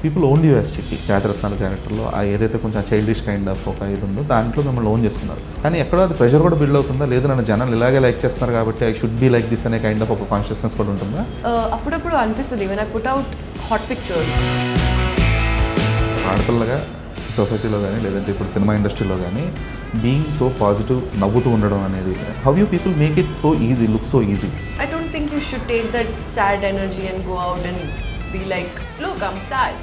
People own you as చిట్టి. జాతిరత్నాలు క్యారెక్టర్లో ఆ ఏదైతే కొంచెం చైల్డిష్ కైండ్ ఆఫ్ ఒక ఇది ఉందో దాంట్లో మిమ్మల్ని ఓన్ చేసుకున్నారు. కానీ ఎక్కడో అది ప్రెషర్ కూడా బిల్డ్ అవుతుందా, లేదు నన్ను జనాలు ఇలాగే లైక్ చేస్తున్నారు కాబట్టి I should be like this అనే కైండ్ ఆఫ్ ఒక కాన్షియస్నెస్ కూడా ఉంటుందా? అప్పుడప్పుడు అనిపిస్తుంది when I put out hot pictures. ఆడపిల్లగా సొసైటీలో కానీ లేదంటే ఇప్పుడు సినిమా ఇండస్ట్రీలో కానీ బీయింగ్ సో పాజిటివ్, నవ్వుతూ ఉండడం అనేది, how you people make it so easy, look so easy? I don't think you should take that sad energy and go out and be like, look, I'm sad.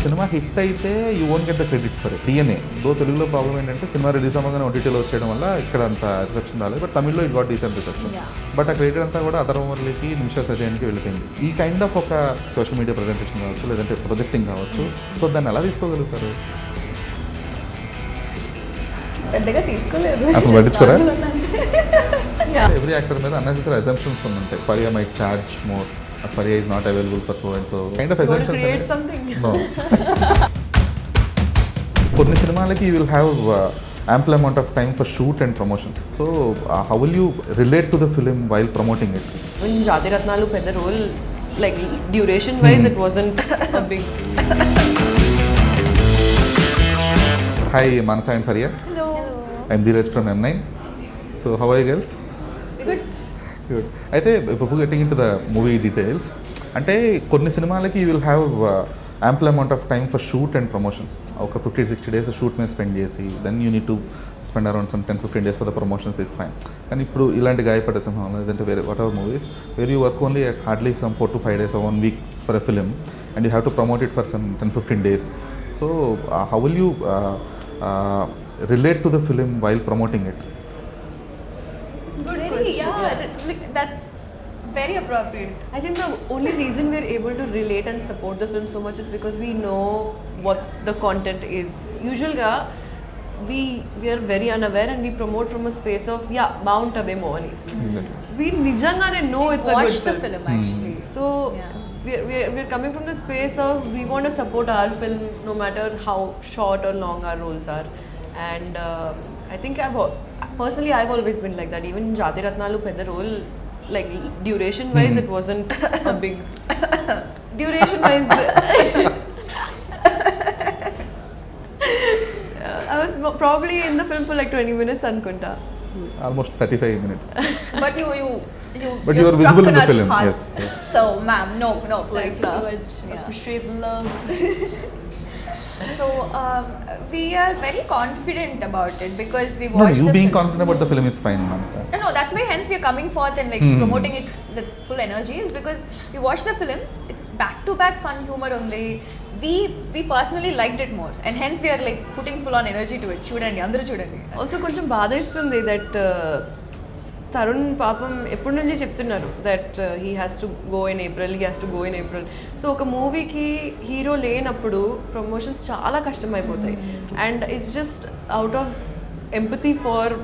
Cinema hit అయితే you won't get the credits for it. DNA దో తెలుగులో problem ఏంటంటే cinema release అవ్వగానే ఓటీటీలో వచ్చేయడం వల్ల ఇక్కడ అంత రిసెప్షన్ రాలేదు, బట్ తమిళ్లో it got decent reception. But ఆ క్రెడిట్ అంతా కూడా అదర్ మురళికి, నిమిషా సజయానికి వెళ్ళిపోయింది. ఈ కైండ్ ఆఫ్ ఒక సోషల్ మీడియా ప్రజెంటేషన్ కావచ్చు లేదంటే ప్రొజెక్టింగ్ కావచ్చు, సో దాన్ని ఎలా తీసుకోగలుగుతారు? పెద్దగా తీసుకోలేదు, అసలు పట్టించుకోరా? ఎవ్రీ యాక్టర్ మీద అన్నెసెసరీ అజంప్షన్స్ కొన్ని ఉంటాయి. Faria might charge more, Faria is not available for so and so kind of assumptions. Create something. No. కొన్ని సినిమాలకి you will have ample amount of time for shoot and promotions. So how will you relate to the film while promoting it? In Jatiratnalu pedda role, like duration wise it wasn't a big. Hi Manasa and Faria. Hello. I'm Dheeraj from M9. So how are you girls? Good. Good. అయితే before getting in to the movie details, అంటే కొన్ని సినిమాలకి you will have ample amount of time for shoot and promotions. ఒక 50-60 days shoot మీద spend చేసి then you need to spend around some 10-15 days for the promotions is fine. కానీ ఇప్పుడు ఇలాంటి గాయపడ్డ సింహం లేదంటే వేరే whatever movies where you work only at hardly some 4 to 5 days or 1 week for a film and you have to promote it for some 10-15 days. So how will you relate to the film while promoting it? That's very appropriate. I think the only reason we're able to relate and support the film so much is because we know what the content is. Usually we are very unaware and we promote from a space of bauntademo ani. Exactly. We nijangane know it's a good the film actually. So we're coming from the space of we want to support our film no matter how short or long our roles are. And I think personally I've always been like that. Even in Jatiratnalu pedda role, like duration wise it wasn't a big duration wise. I was probably in the film for like 20 minutes ankunta. Almost 35 minutes. But you But you are visible in the film. Yes. So ma'am, no Thank please. you so much. Appreciate the love. So we are very confident about it because we No, watched you the being film. confident about the film is fine, Manasa. No, that's why hence we are coming forth and like promoting it with full energy is because we watched the film. It's back to back fun humor only. We personally liked it more and hence we are like putting full on energy to it. Chudandi, andaru chudandi. Also కొంచెం బాధ ఇస్తుంది that Tarun పాపం ఎప్పటి నుంచి చెప్తున్నారు that he has to go in April. So ఒక మూవీకి hero లేనప్పుడు ప్రమోషన్స్ చాలా కష్టం అయిపోతాయి. And it's just out of empathy for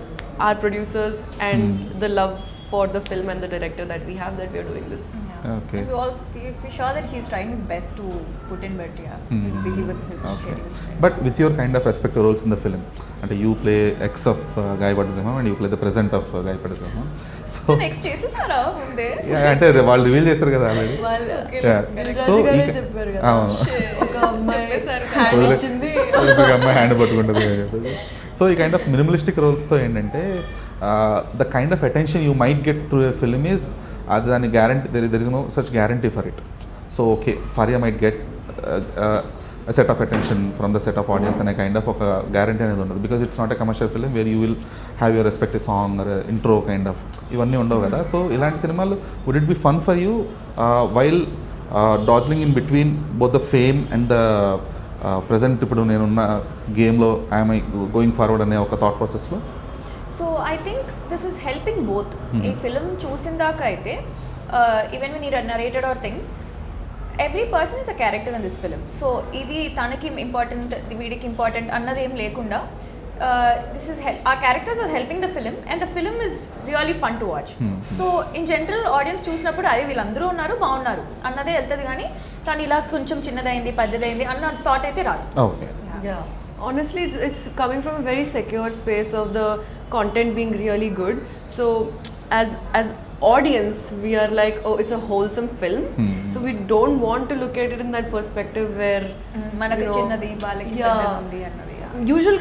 our producers and the love for the film and the director that we have, that we are doing this. Okay. We're sure that he's trying his best to put in, but he's busy with his schedule. But with your kind of respective roles in the film, and you play ex of Gayapadda Simham and you play the present of Gayapadda Simham. So next చేసేసారా ముందే? అంటే వాళ్ళు reveal చేశారు కదా already. Dil Raju గారే చెప్పారు కదా, ఒక అమ్మాయి హ్యాండ్ ఇచ్చింది, ఒక అమ్మాయి హ్యాండ్ పట్టుకుంటుంది అని చెప్పేసి. సో ఈ కైండ్ ఆఫ్ మినిమలిస్టిక్ రోల్స్తో ఏంటంటే the kind of attention you might get through a film is అది దాని guarantee, there is no such guarantee for it. So okay, Faria might get a set of attention from the set of audience and a kind of ఒక guarantee అనేది ఉండదు because it's not a commercial film where you will have your respective song or intro kind of ఇవన్నీ ఉండవు కదా. So ఇలాంటి సినిమాలు would it be fun for you while dodging in between both the fame and the present ఇప్పుడు నేనున్న గేమ్లో am I going forward అనే ఒక థాట్ ప్రాసెస్లో? So I think this is helping both. ఈ ఫిల్మ్ చూసిన దాకా అయితే even when he narrated or things, every person is a character in this film. So ఇది తనకి ఇంపార్టెంట్, వీడికి ఇంపార్టెంట్ అన్నది ఏం లేకుండా this is our characters are helping the film and the film is really fun to watch. So in general audience చూసినప్పుడు అరే వీళ్ళందరూ ఉన్నారు బాగున్నారు అన్నదే వెళ్తుంది, కానీ తను ఇలా కొంచెం చిన్నదైంది పెద్దదైంది అన్న థాట్ అయితే రాదు. Okay. Yeah. Honestly, it's coming from a very secure space of the content being really good. So as audience, we are like, oh, it's a wholesome film. So we don't want to look at it in that perspective where, మనకు you know, చిన్నది వాళ్ళకి yeah. పెద్దది ఉంది అన్నది. Usually,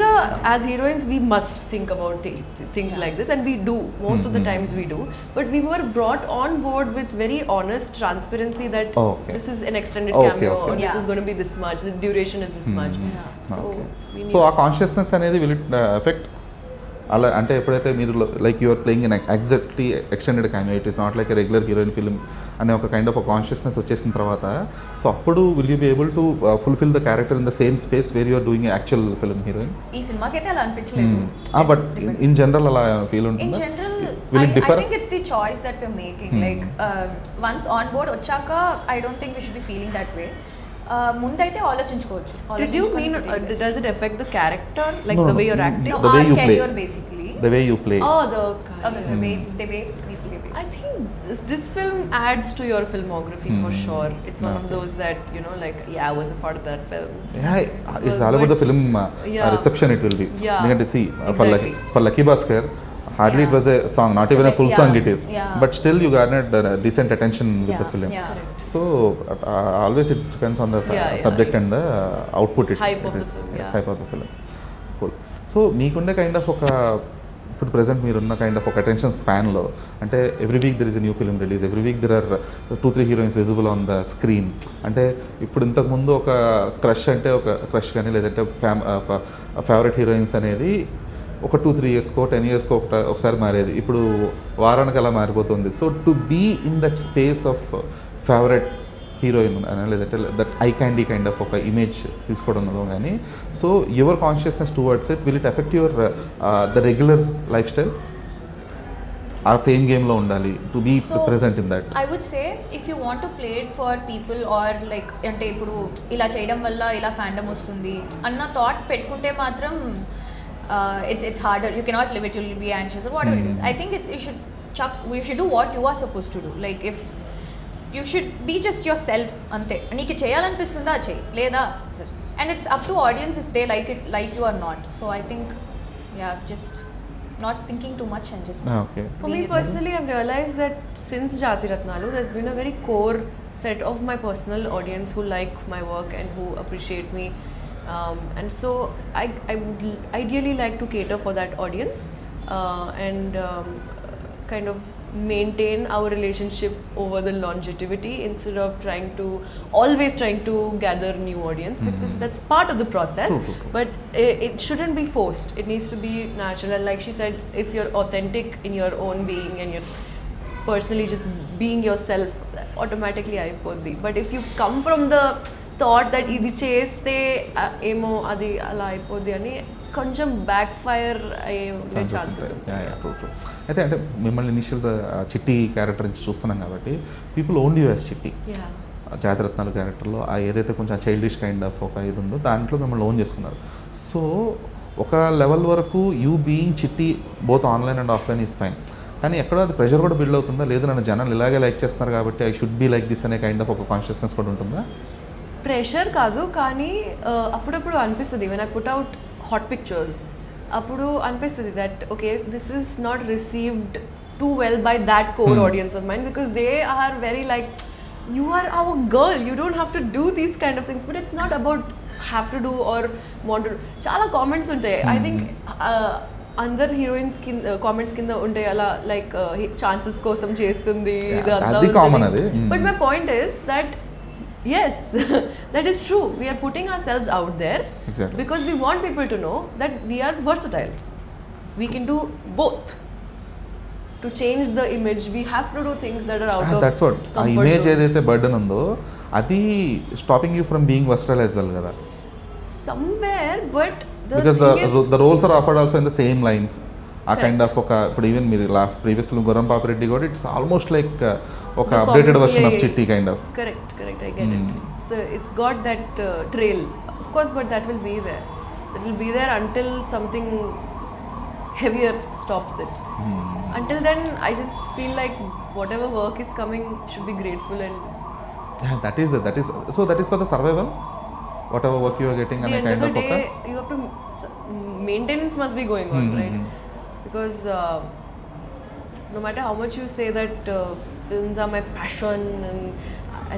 as heroines, we must think about things like this, and we do. Most of the times we do. But we were brought on board with very honest transparency that this is an extended cameo, or this is going to be this much, the duration is this much. So, we need so ఆ consciousness అనేది will it effect అలా అంటే ఎప్పుడైతే మీరు like you're playing in exactly extended cameo, it is not like a regular heroine film అనే ఒక kind of consciousness వచ్చేసిన తర్వాత, సో అప్పుడు will you be able to fulfil the character in the same space where you're doing actual film heroine? ఈ సినిమాకి అయితే అలా అనిపించలేదు. బట్ ఇన్ జనరల్ అలా ఫీల్ ఉంటుంది. In general, Will it differ? I think it's the choice that we're making. Like once on board వచ్చాక I don't think we should be feeling that way. ముందైతే ఆలోచించుకోవచ్చు. Did you mean, does it affect the character, like the way you're acting? The way you play. Career basically. The way you play. Oh, The way we play basically. I think this film adds to your filmography for sure. It's one of those that, you know, like, yeah, I was a part of that film. Yeah, it's all about the film reception it will be. Yeah. You can see Exactly. for Lucky Bhaskar, hardly it was a song, not even a full song it is. Yeah. But still you garnered decent attention with the film. Yeah. Correct. So always it depends on the subject and the output it Hype of the is. film, Yes, hype of the film. Cool. So మీకుండే kind of ఒక ఇప్పుడు present మీరున్న kind of ఒక attention స్పాన్లో, అంటే every week there is a new film release, every week there are 2-3 heroines visible on the screen. అంటే ఇప్పుడు ఇంతకుముందు ఒక క్రష్ అంటే ఒక క్రష్ కానీ లేదంటే ఫేవరెట్ హీరోయిన్స్ అనేది ఒక 2-3 ఇయర్స్కో 10 ఇయర్స్కో ఒకసారి మారేది, ఇప్పుడు వారానికి అలా మారిపోతుంది. So to be in that space of favourite heroine లేదంటే that eye candy kind of ఒక ఇమేజ్ తీసుకోవడంలో కానీ, so your consciousness towards it, will it affect your the regular lifestyle? ఆ ఫేమ్ గేమ్లో ఉండాలి to be present in that. I would say if you want to play it for people or like అంటే ఇప్పుడు ఇలా చేయడం వల్ల ఇలా fandom వస్తుంది అన్న థాట్ పెట్టుకుంటే మాత్రం it's harder. You cannot live it, you'll be anxious or whatever it is. I think you should do what you are supposed to do. Like if you should be just yourself, ante నీకు చేయాలనిపిస్తుందా చేయి, లేదా, and it's up to audience if they like you or not. So I think just not thinking too much and just Okay. For me personally, I've realized that since Jati Ratnalu, there's been a very core set of my personal audience who like my work and who appreciate me. And so I would ideally like to cater for that audience and kind of maintain our relationship over the longevity instead of always trying to gather new audience, because that's part of the process. But it shouldn't be forced. It needs to be natural. And like she said, if you're authentic in your own being and you're personally just being yourself, automatically అయిపోద్ది. But if you come from the thought that ఇది చేస్తే ఏమో అది అలా అయిపోద్ది అని కొంచెం back fire అయ్యే ఛాన్సెస్ ఉంటాయి. అయితే అంటే మిమ్మల్ని ఇనిషియల్ చిట్టి క్యారెక్టర్ నుంచి చూస్తున్నాం కాబట్టి పీపుల్ ఓన్ యూ యాజ్ చిట్టి. జాతిరత్నాలు క్యారెక్టర్లో ఆ ఏదైతే కొంచెం చైల్డిష్ కైండ్ ఆఫ్ ఒక ఇది ఉందో దాంట్లో మిమ్మల్ని ఓన్ చేసుకున్నారు. సో ఒక లెవెల్ వరకు యూ బీయింగ్ చిట్టి both online and offline is fine, కానీ ఎక్కడో అది ప్రెషర్ కూడా బిల్డ్ అవుతుందా? లేదు నన్ను జనాలు ఇలాగే లైక్ చేస్తున్నారు కాబట్టి I should be like this అనే కైండ్ ఆఫ్ ఒక కాన్షియస్నెస్ కూడా ఉంటుందా? ప్రెషర్ కాదు, కానీ అప్పుడప్పుడు అనిపిస్తుంది when I put out hot pictures, అప్పుడు అనిపిస్తుంది that okay this is not received too well by that core audience of mind, because they are very like you are our girl, you don't have to do these kind of things, but it's not about have to do or want to. చాలా comments ఉంటాయి. I think అందరు heroines కింద comments కింద ఉంటాయి అలా like chances కోసం చేస్తుంది ఇదంతా. But my point is that yes, that is true. We are putting ourselves out there because we want people to know that we are versatile. We can do both. To change the image, we have to do things that are out of that's what comfort image zones. ఏదైతే burden ఉందో అది stopping you from being versatile as well కదా somewhere, but because the roles are offered also in the same lines. ఆ kind of ఒక ఇప్పుడు even మీరు last గుర్రం పాపిరెడ్డి కూడా ఇట్స్ ఆల్మోస్ట్ లైక్ ఒక అప్డేటెడ్ వర్షన్ ఆఫ్ చిట్టి kind of. Correct, I get it. It's got that trail, of course, but that will be there. That will be there until something heavier stops it. Until then, I just feel like whatever work is coming should be grateful and. Yeah, that is for the survival. Whatever work you are getting, and kind of day, you have to maintenance must be going on, right? Because no matter how much you say that films are my passion and I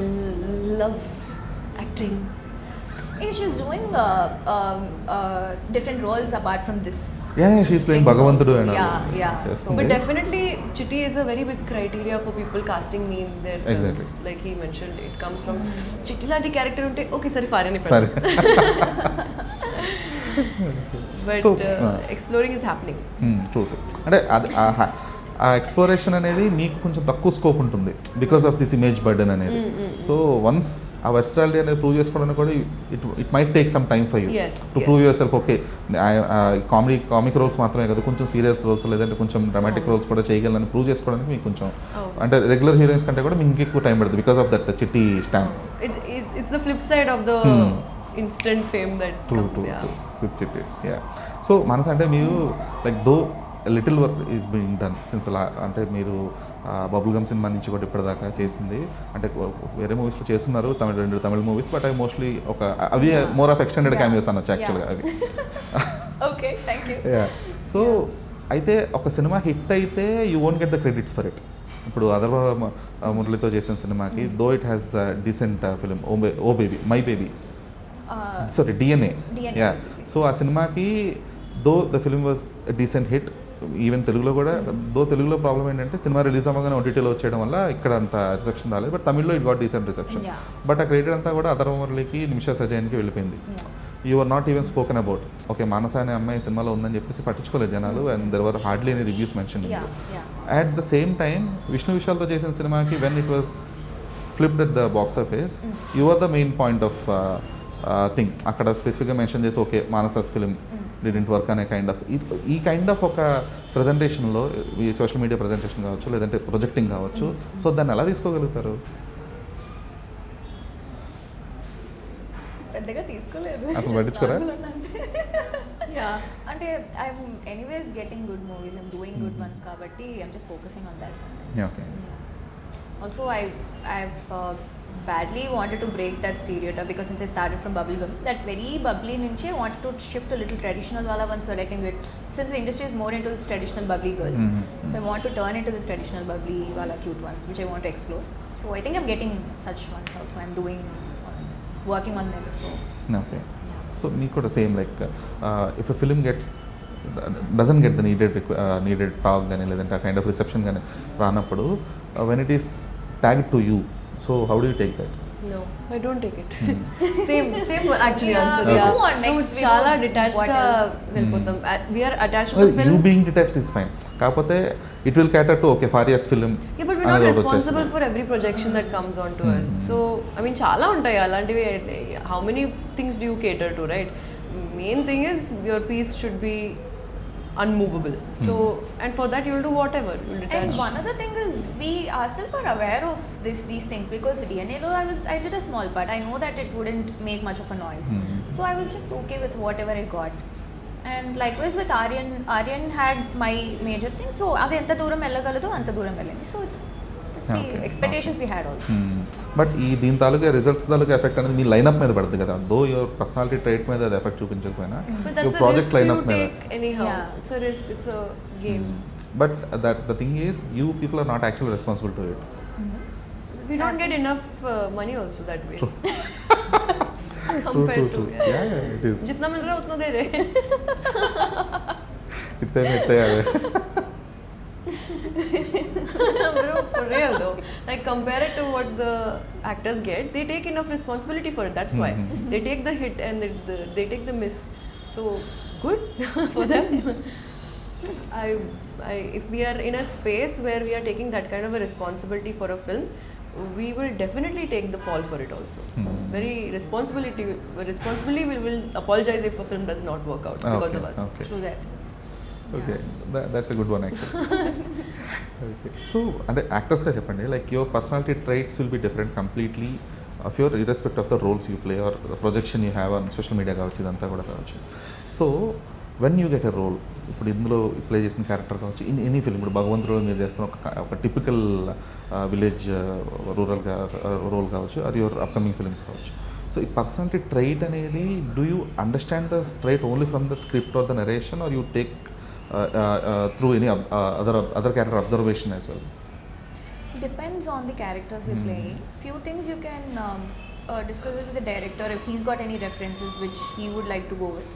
love acting. Hey, she's doing different roles apart from this. Yeah, she's playing things Bhagavantudu also. and all. Yeah. Just- But definitely Chitti is a very big criteria for people casting me in their films. Exactly. Like he mentioned, it comes from Chitti laati character unte okay sir Faria ni Faria. But So, exploring is happening. True అంటే అది ఆ exploration అనేది మీకు కొంచెం తక్కువ scope ఉంటుంది because of this image burden అనేది. So once ఆ వర్సాలిటీ అనేది ప్రూవ్ చేసుకోవడానికి కూడా it might take some time for you to prove yourself. Okay comic roles మాత్రమే కదా, కొంచెం సీరియస్ రోల్స్ లేదంటే కొంచెం డ్రామాటిక్ రోల్స్ కూడా చేయగలని ప్రూవ్ చేసుకోవడానికి మీకు కొంచెం అంటే రెగ్యులర్ హీరోయిన్స్ కంటే కూడా మీకు ఎక్కువ టైం పడుతుంది బికాస్ ఆఫ్ దట్ చిట్టి stamp. It's the flip side of the instant fame that comes. With Chitti, so మనసు అంటే మీరు like though little work is being done since అంటే మీరు బబుల్ గమ్ సినిమా నుంచి కూడా ఇప్పటిదాకా చేసింది అంటే వేరే మూవీస్లో చేస్తున్నారు, 2 తమిళ మూవీస్, బట్ అవి మోస్ట్లీ అవి మోర్ ఆఫ్ ఎక్స్టెండెడ్ క్యామియోస్ అనొచ్చు యాక్చువల్గా అవి. Okay, thank you. సో అయితే ఒక సినిమా హిట్ అయితే you won't get the credits for it. ఇప్పుడు అదర్వ మురళితో చేసిన సినిమాకి though it has decent film oh baby my baby sorry DNA. So ఆ సినిమాకి though the film was decent hit. Even తెలుగులో కూడా దో తెలుగులో ప్రాబ్లం ఏంటంటే సినిమా రిలీజ్ అవ్వగానే OTTలో వచ్చేయడం వల్ల ఇక్కడ అంత రిసెప్షన్ రాలేదు, బట్ తమిళ్లో it got decent reception. But ఆ క్రెడిట్ అంతా కూడా అదర్వ మురళికి నిమిషా సజయన్కి వెళ్ళిపోయింది. You are not even spoken about. Okay Manasa అనే అమ్మాయి సినిమాలో ఉందని చెప్పేసి పట్టించుకోలేదు జనాలు, and there were hardly any reviews mention. At the same time Vishnu విశాల్తో చేసిన సినిమాకి when it was flipped at the box office you are the main point of thing. అక్కడ స్పెసిఫిక్గా మెన్షన్ చేసి okay Manasa's film didn't work అనే ఈ kind of ఒక ప్రజెంటేషన్లో ఈ సోషల్ మీడియా ప్రజెంటేషన్ కావచ్చు లేదంటే ప్రొజెక్టింగ్ కావచ్చు, సో దాన్ని ఎలా తీసుకోగలుగుతారు? పెద్దగా తీసుకోలేదు అసలు పట్టించుకోరా? అంటే I'm anyways getting good movies, I'm doing good ones కాబట్టి I'm just focusing on that. Okay. Also, I've badly wanted to break that stereotype because since I started from bubblegum, that very bubbly nunchi I wanted to shift a little traditional wala one so I can get, since the industry is more into this traditional bubbly girls, so I want to turn into this traditional bubbly wala cute ones which I want to explore. So I think I'm getting such ones out, so I'm working on them. So okay. So మీకు కూడా same like if a film doesn't get the needed talk కానీ లేదంటే ఆ kind of reception కానీ రానప్పుడు when it is tag to you, so how do you take that? No, I don't take it. Same actually answer. We move on next. No, చాలా detached గా వెళ్ళిపోతాం. We are attached to the film. You being detached is fine. కాకపోతే it will cater to okay Faria's film. Yeah, but we're not responsible for every projection that comes on to us. So I mean చాలా ఉంటాయి అలాంటివి. How many things do you cater to, right? Main thing is your piece should be unmovable. So and for that you'll do whatever. You'll detach. And one other thing is we ourselves are aware of these things because DNA lo I did a small part. I know that it wouldn't make much of a noise. So I was just okay with whatever I got. And likewise with Aryan had my major thing. So adi enta dooram ellagalato anta dooram ellindi. So it's the expectations we had also. But ఈ దీని తాలూకా results తాలూకా effect అనేది మీ lineup మీద పడుతుంది కదా, though your personality trait మీద అది effect చూపించకపోయినా your project lineup మీద. Anyhow, it's a risk, it's a game. But the thing is you people are not actually responsible to it. We don't get enough money also that way. Compared to yeah, it is. जितना मिल रहा है उतना दे रहे हैं. इतने में इतने आ गए. Bro, for real though, like compare it to what the actors get, they take enough responsibility for it. That's why they take the hit and they take the miss. So good for them. If we are in a space where we are taking that kind of a responsibility for a film, we will definitely take the fall for it also. Very responsibly we will apologize if a film does not work out because of us. Okay. True that. Okay, that's a good one actually. Okay. So అంటే యాక్టర్స్గా చెప్పండి, like your personality traits will be different completely of your irrespect of the roles you play or projection you have on social media కావచ్చు, ఇదంతా కూడా కావచ్చు. So when you get a role, ఇప్పుడు ఇందులో play చేసిన క్యారెక్టర్ కావచ్చు, any film, ఇప్పుడు భగవంతుడు మీరు చేస్తున్న ఒక టిపికల్ విలేజ్ రూరల్గా రోల్ కావచ్చు, ఆర్ యువర్ అప్కమింగ్ ఫిల్మ్స్ కావచ్చు. సో ఈ పర్సనాలిటీ ట్రైట్ అనేది do you understand the trait only from the script or the narration or you take through any other character observation as well? Depends on the characters you're playing. Few things you can discuss it with the director if he's got any references which he would like to go with.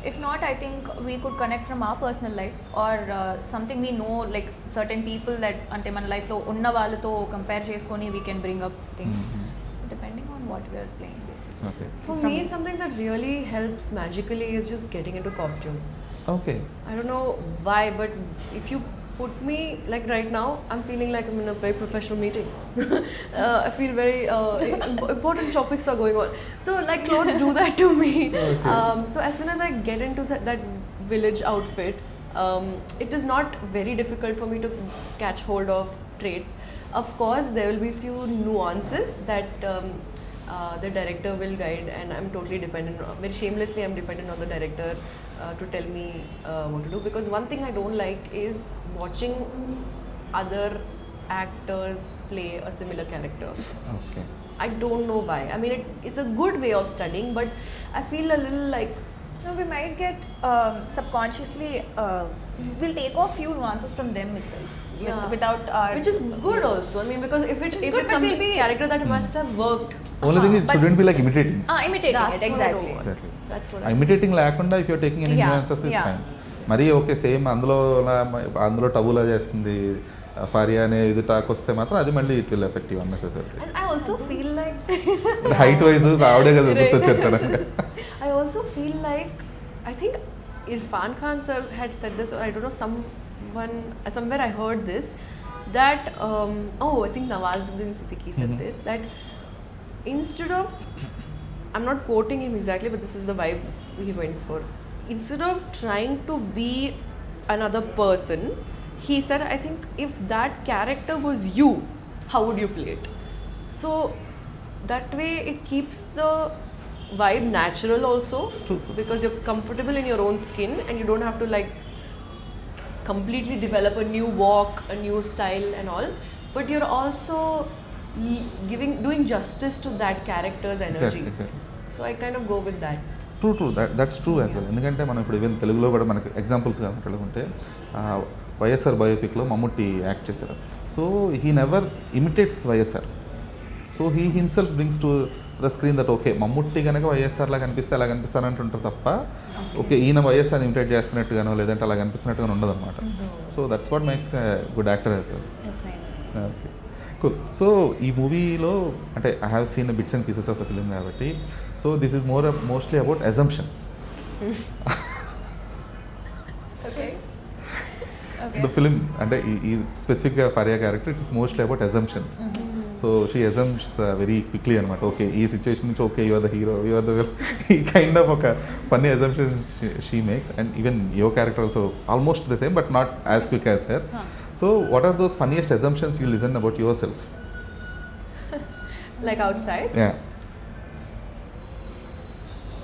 If not, I think we could connect from our personal lives or something we know, like certain people that ante mana life lo unna vallato compare cheskoni we can bring up things. So depending on what we are playing basically. Okay. For me, something that really helps magically is just getting into costume. Okay. I don't know why, but if you put me, like right now, I'm feeling like I'm in a very professional meeting. I feel very important topics are going on. So like clothes do that to me. Okay. So as soon as I get into that village outfit, it is not very difficult for me to catch hold of traits. Of course, there will be few nuances that the director will guide, and I'm totally dependent. Very shamelessly, I'm dependent on the director to tell me what to do. Because one thing I don't like is watching other actors play a similar character. Okay. I don't know why. I mean, it's a good way of studying, but I feel a little like. So we might get subconsciously we'll take off few nuances from them itself. Yeah. Without our, Which is good also. I mean, because if good, it's some but we'll be- character that must have worked. Only thing, it but shouldn't be like imitating. imitating That's it what I don't exactly. want. Exactly. That's what I Imitating లేకుండా if you're taking any Yeah, nuances it's yeah. fine. మరి okay same అందులో టబులా చేస్తుంది ఫారియా అనే ఇది talk వస్తే మాత్రం అది మళ్ళీ it will effective unnecessary. And I also feel like height wise ఆవిడే కదా గుర్తొచ్చారు సడన్గా. I also feel like, I think Irfan Khan sir had said this, or I don't know, somewhere I heard this, that I think Nawazuddin Siddiqui said this, that instead of, I'm not quoting him exactly, but this is the vibe he went for. Instead of trying to be another person, he said, I think if that character was you, how would you play it? So that way it keeps the vibe natural also. True. Because you're comfortable in your own skin and you don't have to like completely develop a new walk, a new style and all, but you're also doing justice to that character's energy. Exactly. So I kind of go with that. True that's true as well. ఎందుకంటే మనం ఇప్పుడు even తెలుగులో కూడా మనకి examples కావాలంటే YSR బయోపిక్లో Mammootty act చేశారు. So he never imitates YSR. So he himself brings to the screen that okay Mammootty కనుక వైఎస్ఆర్ లాగా కనిపిస్తే అలా కనిపిస్తానంటుంటారు తప్ప ఓకే ఈయన వైఎస్ఆర్ ఇమిటేట్ చేస్తున్నట్టుగానో లేదంటే అలా కనిపిస్తున్నట్టుగానో ఉండదు అనమాట. So that's what makes good actor as well. That's nice. Okay cool. So ఈ మూవీలో అంటే I have seen bits and pieces of the film కాబట్టి so this is mostly about assumptions. Okay. The film అంటే ఈ స్పెసిఫిక్గా Faria character it is mostly about assumptions. So she assumes very quickly అనమాట. Okay ఈ situation నుంచి okay your the hero your the will, ఈ kind of ఒక funny assumptions she makes. And even your character also almost the same but not as quick as her. So, what are those funniest assumptions you listen about yourself? Like outside? Yeah.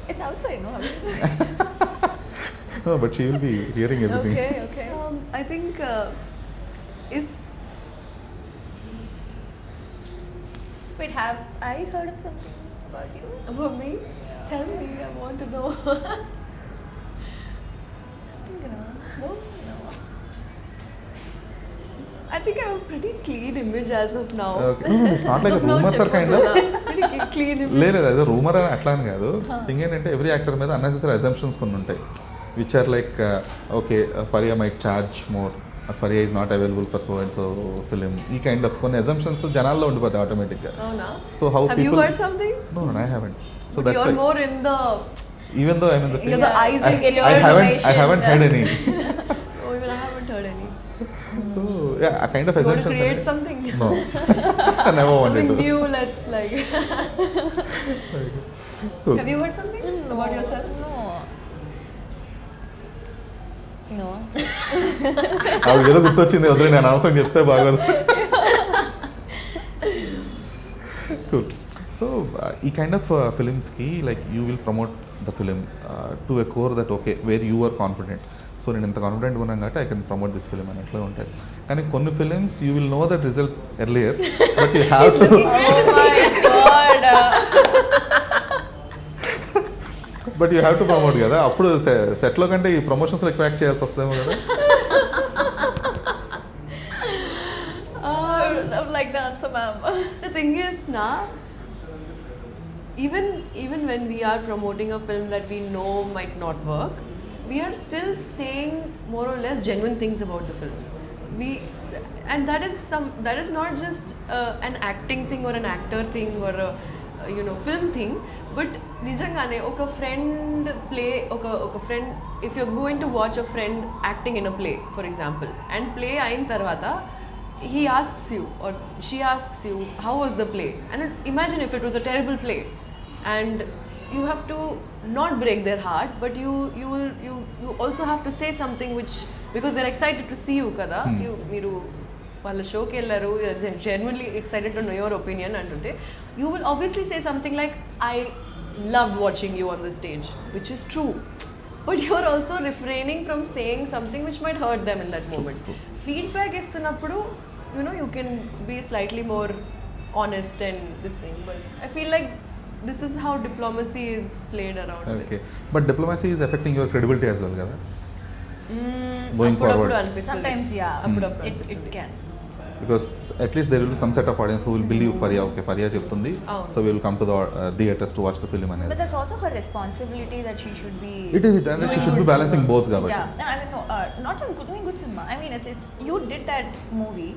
It's outside, no? No, but she will be hearing everything. Okay. I think it's. Wait, have I heard of something about you? About me? Tell me, I want to know. No? I think I have a pretty clean image as of now. Okay. No, it's not like As of now, rumors are kind of. Cheppadola. Pretty clean image. లేదు అదే rumour అని అట్లా అని కాదు. Thing ఏంటంటే every actor మీద unnecessary assumptions కొన్ని ఉంటాయి which are like okay Faria might charge more, Faria is not available for so and so film. ఈ కైండ్ ఆఫ్ కొన్ని అజంప్షన్స్ జనాల్లో ఉండిపోతాయి ఆటోమేటిక్గా. Oh, no? So how Have you people heard something? No, I haven't. So But that's you're why more in the. even though I'm in the You're film the eyes I and get ears. I haven't heard any. Oh, even I haven't heard any. So yeah, a kind of You want to assumptions. create something? No, I never wanted Something to. new, let's like. Cool. Have you heard something about yourself? No. ఆవిడ ఏదో గుర్తొచ్చింది వద్దు నేను అవసరం చెప్తే బాగోదు. Cool. So ఈ kind of ఫిలిమ్స్కి like you will promote the film to a core that okay where you are confident. So నేను ఇంత కాన్ఫిడెంట్గా ఉన్నాను కాబట్టి I can promote this film అన్నట్లు ఉంటాయి. కానీ కొన్ని films you will know that result earlier but you have to but you have to promote కదా. అప్పుడు సెట్లో కంటే ఈ ప్రమోషన్స్లో ఎక్కువ యాక్ట్ చేయాల్సి వస్తుందేమో కదా. The thing is, even when we are promoting a film that we know might not work, we are still saying more or less genuine things about the film. And that is not just an acting thing or an actor thing or a film thing, but nijangane oka friend play oka friend, if you're going to watch a friend acting in a play, for example, and play ayin tarvata he asks you or she asks you how was the play, and imagine if it was a terrible play, and you have to not break their heart, but you also have to say something which, because they're excited to see you kada, మీరు వాళ్ళ షోకి వెళ్ళారు, genuinely excited to know your opinion అంటుంటే, you will obviously say something like, I loved watching you on the stage, which is true, but you're also refraining from saying something which might hurt them in that moment. Feedback ఇస్తున్నప్పుడు you can be slightly more honest and this thing, but I feel like this is how diplomacy is played around. Okay, but diplomacy is affecting your credibility as well kada, going forward. Sometimes it can, because at least there will be some set of audience who will believe Faria, okay, Faria చెప్తుంది, so we will come to the theaters to watch the film అనేది. But that's also her responsibility that she should be. It is, and she should be balancing both kabatti. Yeah, I mean, no, not just doing good cinema. I mean, it's you did that movie,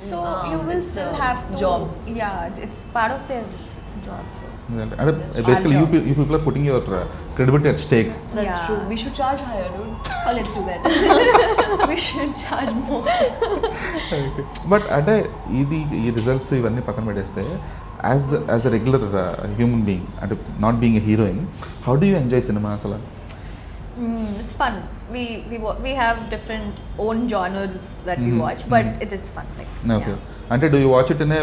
so you will still have to. Job. Yeah, it's part of their job. So. And basically, you people are putting your credibility at stake. That's true. We should charge higher, dude. Oh, let's do that. We should charge more. But అంటే ఈ results ఇవన్నీ పక్కన పెట్టేస్తే, as a regular human being, అంటే not being a heroine, how do you enjoy cinema అసలు? It's fun. We have different own genres that we watch, but it is fun. Like, okay. అంటే do you watch it in a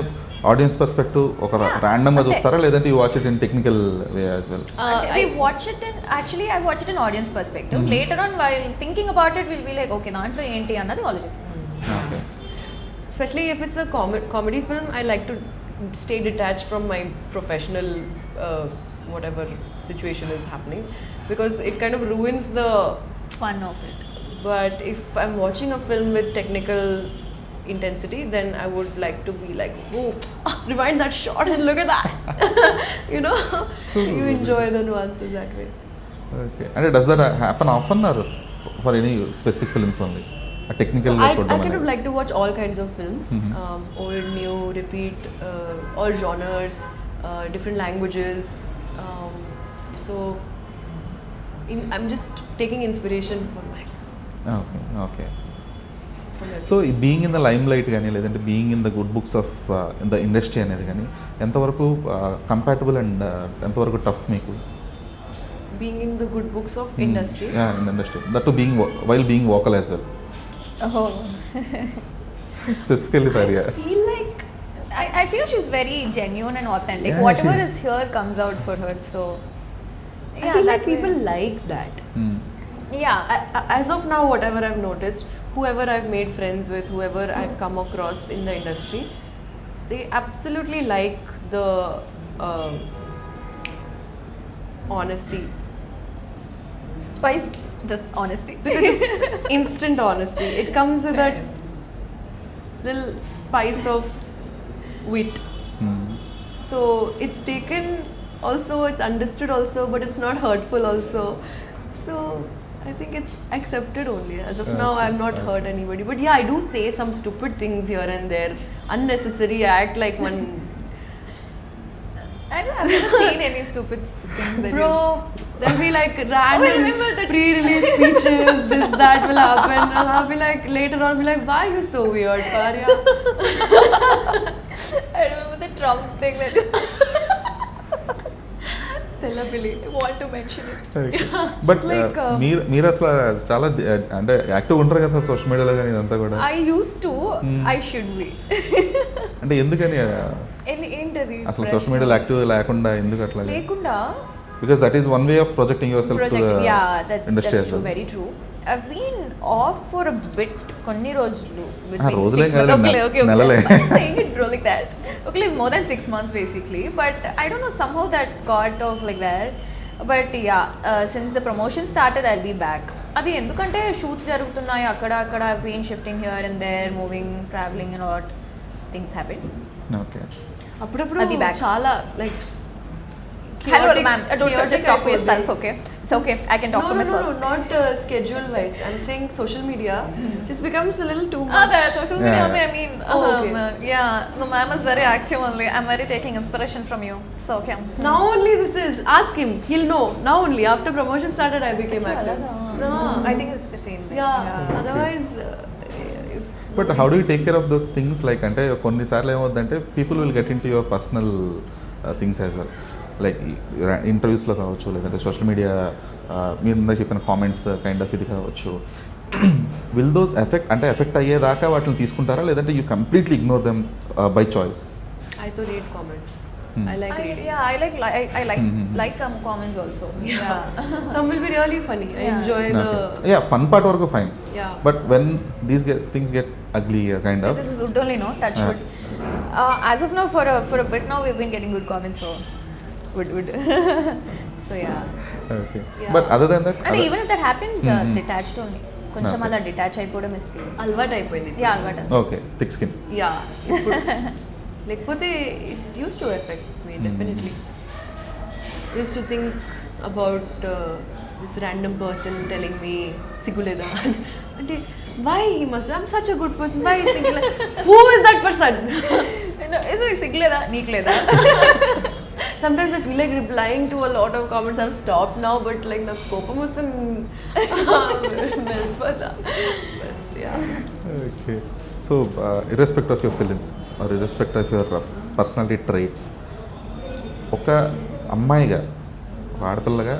audience perspective, ఒక ర్యాండమ్గా చూస్తారా, లేదంటే you watch it in technical way as well? I watch it in, actually I watch it in audience perspective. Later on, while thinking about it, we'll be like, okay, దాంట్లో ఏంటి అన్నది ఆలోచిస్తాం. Okay. Especially if it's a comedy film, I like to stay detached from my professional whatever situation is happening, because it kind of ruins the Fun of it. But if I'm watching a film with technical intensity, then I would like to be like, oh, rewind that shot and look at that. You enjoy the nuances that way. Okay. And does that happen often, or for any specific films only? A technical I kind of like to watch all kinds of films, old, new, repeat, all genres, different languages. So I'm just taking inspiration for my film. Okay. So ఈ being in the limelight కానీ, లేదంటే being in the good books of in the industry అనేది కానీ ఎంతవరకు compatible and ఎంతవరకు tough మీకు? Being in the good books of industry? Yeah, in the industry. That too while being vocal as well. Oh. Specifically Faria. I feel she's very genuine and authentic. Yeah, whatever is here comes out for her. So I feel like people like that. Yeah. As of now, whatever I've noticed, whoever I've made friends with, whoever I've come across in the industry, they absolutely like the honesty. Why is this honesty? Because it's instant honesty. It comes with that little spice of wit. So it's taken also, it's understood also, but it's not hurtful also. So I think it's accepted only. As of now, I'm not hurt anybody. But yeah, I do say some stupid things here and there. Unnecessary. I act like one. I've never seen any stupid things that Bro, there'll be like random pre-release speeches, this, that will happen. And I'll be like, later on, I'll be like, why are you so weird, Faria? I remember the Trump thing that I want to mention it. But మీరు అసలు చాలా అంటే active ఉంటారు కదా social మీడియాలో కానీ ఇదంతా కూడా? I used to. I should be. అంటే ఎందుకని ఏంటది అసలు సోషల్ మీడియాలో యాక్టివ్ లేకుండా ఎందుకు అట్లా? లేకుండా, because that is one way of projecting yourself to the industry as well. True, very true. I've been off for a bit, konni rojulu. రోజులే కాదు, నెలలే. I'm saying it bro like that. Okay, more than 6 months basically, but I don't know, somehow that got off like that. But yeah, since the promotion started, I'll be back. అది ఎందుకంటే shoots జరుగుతున్నాయి అక్కడ I've been shifting here and there, moving, traveling and all things happen. Okay. అప్పుడప్పుడు I'll be back. చాలా like Hello, ma'am. Don't just talk for yourself, okay? It's okay. I can talk for myself. No, not schedule wise. I'm saying social media just becomes a little too Ah, much. the social media. Yeah. I mean, Oh, okay. yeah. No, ma'am is very active only. I'm very taking inspiration from you. So okay. Now only this is. Ask him. He'll know. Now only. After promotion started, I became active. No. I think it's the same thing. Yeah. Otherwise, if but how do you take care of the things like అంటే కొన్నిసార్లు ఏమవుతుందంటే people will get into your personal things as well like ఇంటర్వ్యూస్లో కావచ్చు లేదంటే social media మీరు ముందే చెప్పిన comments kind of ఇది కావచ్చు విల్ దోస్ ఎఫెక్ట్ అయ్యేదాకా వాటిని తీసుకుంటారా లేదంటే you completely ignore them by choice? I to read comments. I like reading. Yeah, I like comments also. Yeah. Some will be really funny. I enjoy the. Yeah fun part వరకు fine Yeah. But when things get ugly kind of This is wood only, no? Touch wood. As of now, for a bit now, we've been getting good comments. So, wood. So yeah. Okay Yeah. But other then that And even if that happens, detached only. కొంచెం అలా detach అయిపోవడం ఇస్తుంది. అలవాటు అయిపోయింది. Yeah, అలవాటు. Okay thick skin. Yeah లేకపోతే it used to affect me definitely used to think about this random person telling me సిగ్గులేదా అంటే why he must I'm such a good person why who is that person సిగ్గులేదా నీకు లేదా? sometimes I feel like replying to a lot of comments. I've stopped now, but like నాకు కోపం వస్తే వెళ్ళిపోతా. But yeah. Okay. So, irrespective of your films or irrespective of your personality traits, ఒక అమ్మాయిగా ఒక ఆడపిల్లగా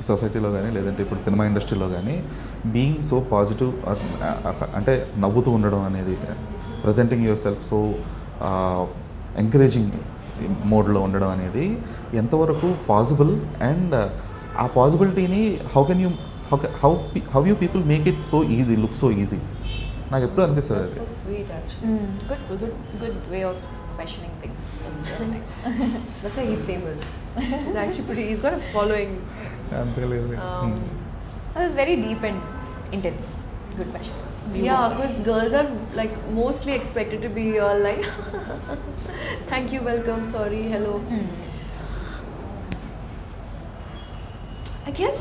సొసైటీలో కానీ లేదంటే ఇప్పుడు సినిమా ఇండస్ట్రీలో కానీ బీయింగ్ సో పాజిటివ్ అంటే నవ్వుతూ ఉండడం అనేది presenting yourself so encouraging మోడ్లో ఉండడం అనేది ఎంతవరకు పాసిబుల్ అండ్ ఆ పాసిబిలిటీని how you people make it so easy look so easy నాకు ఎప్పుడు అనిపిస్తుంది That's అది. so sweet actually. Good way of questioning things. That's really nice. That's why he's famous. He's actually pretty. He's got a following. That's very deep and intense. Good questions. Yeah, because girls are like mostly expected to be all like, thank you, welcome, sorry, hello. I guess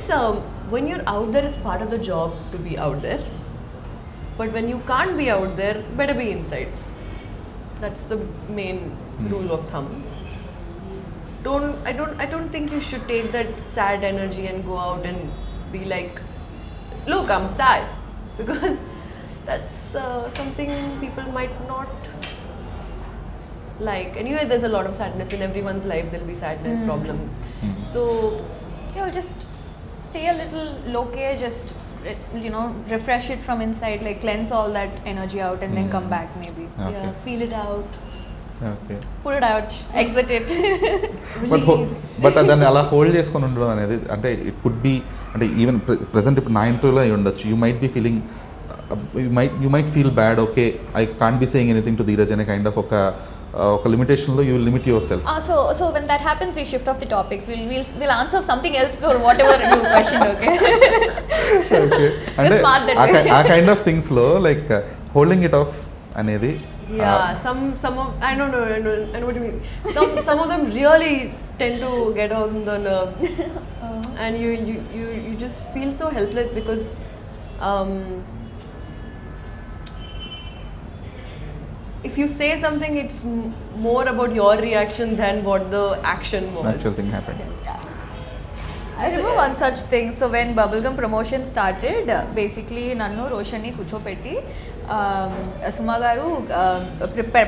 when you're out there, it's part of the job to be out there. But when you can't be out there, better be inside. That's the main rule of thumb. I don't think you should take that sad energy and go out and be like, look, I'm sad, because that's something people might not like. Anyway, there's a lot of sadness in everyone's life. There'll be sadness, problems. So, Just stay a little low-key, just refresh it from inside, like cleanse all that energy out and then come back maybe. Okay. yeah, feel it out. Okay Put it out, exit it. But దాన్ని అలా hold చేసుకొని ఉండడం అనేది అంటే it could be అంటే even present ఇప్పుడు నా ఇంటర్వ్యూలో అయి ఉండొచ్చు you might be feeling you might feel bad okay I can't be saying anything to Dheeraj అనే కైండ్ ఆఫ్ ఒక లిమిటేషన్లో you will limit yourself. So when that happens, we shift off the topics. We'll answer something else for whatever you questioned. Okay. Okay అంటే smart that way. ఆ kind of థింగ్స్లో like holding it off అనేది Yeah, some of I know what you mean. Some of them really tend to get on the nerves, and you just feel so helpless because if you say something, it's more about your reaction than what the action was. Actual thing happened. I remember one such thing. So when Bubblegum promotion started, basically Nannu Roshani kuchopetti Suma garu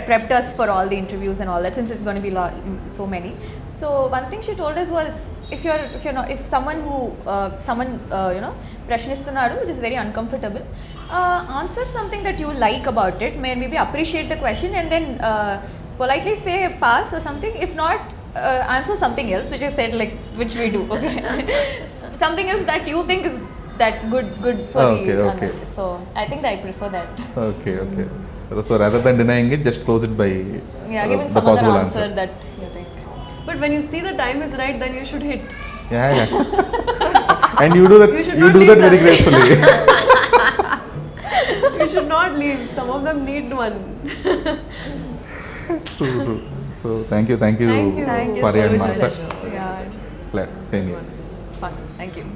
prepped us for all the interviews and all that, since it's going to be so many. So one thing she told us was, if someone who prashnistunadu, which is very uncomfortable, answer something that you like about it, maybe appreciate the question and then politely say pass or something. If not, answer something else, which I said, like, which we do. Okay. Something else that you think is that good for Okay, the okay. So I think I prefer that. Okay. So rather than denying it, just close it by Giving the some other possible answer answer. that you think. But when you see the time is right, then you should hit. Yeah. And you do that. You should You not do leave that very them. gracefully. You should not leave. Some of them need one. True. So thank you Thank you. Faria and Always a Manasa. pleasure. Yeah. Glad, same here. Fun. Thank you.